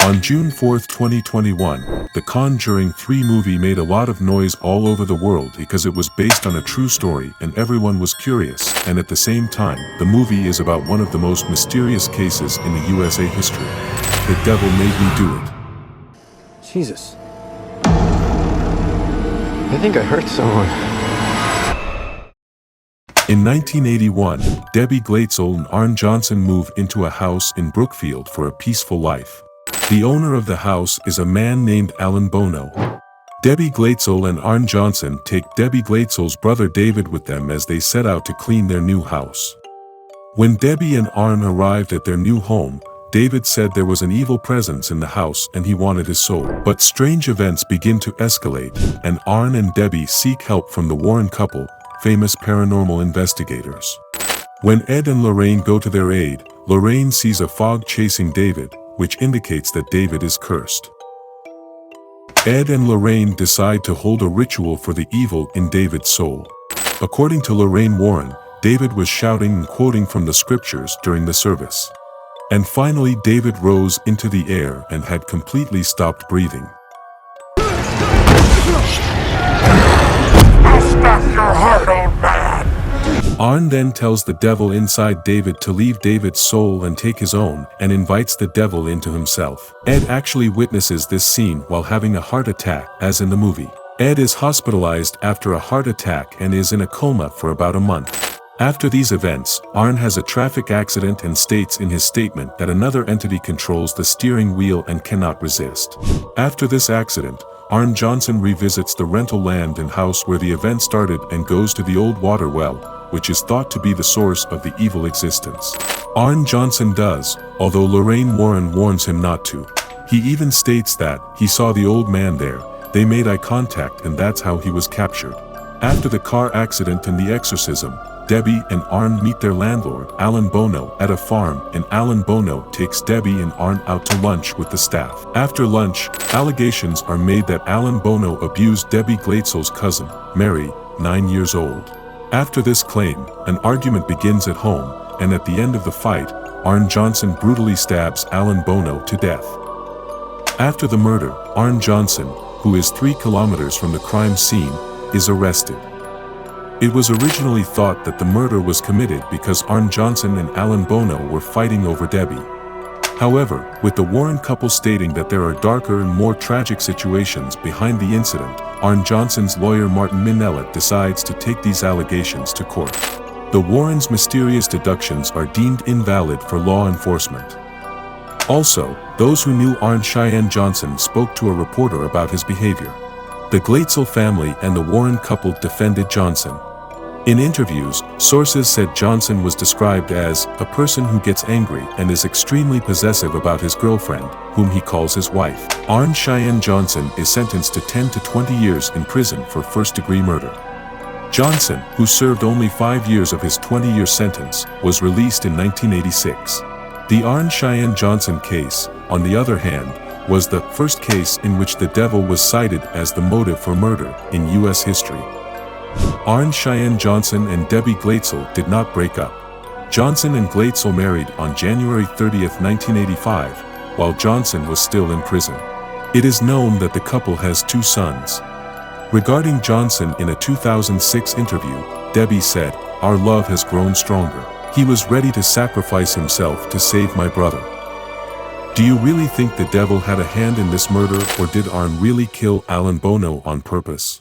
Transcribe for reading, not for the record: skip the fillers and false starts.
On June 4, 2021, the Conjuring 3 movie made a lot of noise all over the world because it was based on a true story and everyone was curious, and at the same time, the movie is about one of the most mysterious cases in the USA history. The devil made me do it. Jesus. I think I hurt someone. In 1981, Debbie Glatzel and Arn Johnson move into a house in Brookfield for a peaceful life. The owner of the house is a man named Alan Bono. Debbie Glatzel and Arn Johnson take Debbie Glatzel's brother David with them as they set out to clean their new house. When Debbie and Arn arrived at their new home, David said there was an evil presence in the house and he wanted his soul. But strange events begin to escalate, and Arn and Debbie seek help from the Warren couple, famous paranormal investigators. When Ed and Lorraine go to their aid, Lorraine sees a fog chasing David, which indicates that David is cursed. Ed and Lorraine decide to hold a ritual for the evil in David's soul. According to Lorraine Warren, David was shouting and quoting from the scriptures during the service. And finally David rose into the air and had completely stopped breathing. I'll stop your heart, old man! Arn then tells the devil inside David to leave David's soul and take his own, and invites the devil into himself. Ed actually witnesses this scene while having a heart attack, as in the movie. Ed is hospitalized after a heart attack and is in a coma for about a month. After these events, Arn has a traffic accident and states in his statement that another entity controls the steering wheel and cannot resist. After this accident, Arn Johnson revisits the rental land and house where the event started and goes to the old water well, which is thought to be the source of the evil existence. Arn Johnson does, although Lorraine Warren warns him not to. He even states that he saw the old man there, they made eye contact, and that's how he was captured. After the car accident and the exorcism, Debbie and Arn meet their landlord, Alan Bono, at a farm, and Alan Bono takes Debbie and Arn out to lunch with the staff. After lunch, allegations are made that Alan Bono abused Debbie Glatzel's cousin, Mary, 9 years old. After this claim, an argument begins at home, and at the end of the fight, Arn Johnson brutally stabs Alan Bono to death. After the murder, Arn Johnson, who is 3 kilometers from the crime scene, is arrested. It was originally thought that the murder was committed because Arn Johnson and Alan Bono were fighting over Debbie. However, with the Warren couple stating that there are darker and more tragic situations behind the incident, Arn Johnson's lawyer Martin Minnellet decides to take these allegations to court. The Warrens' mysterious deductions are deemed invalid for law enforcement. Also, those who knew Arn Cheyenne Johnson spoke to a reporter about his behavior. The Glatzel family and the Warren couple defended Johnson. In interviews, sources said Johnson was described as a person who gets angry and is extremely possessive about his girlfriend, whom he calls his wife. Arn Cheyenne Johnson is sentenced to 10 to 20 years in prison for first-degree murder. Johnson, who served only 5 years of his 20-year sentence, was released in 1986. The Arn Cheyenne Johnson case, on the other hand, was the first case in which the devil was cited as the motive for murder in U.S. history. Arn Cheyenne Johnson and Debbie Glatzel did not break up. Johnson and Glatzel married on January 30, 1985, while Johnson was still in prison. It is known that the couple has 2 sons. Regarding Johnson in a 2006 interview, Debbie said, "Our love has grown stronger. He was ready to sacrifice himself to save my brother." Do you really think the devil had a hand in this murder, or did Arn really kill Alan Bono on purpose?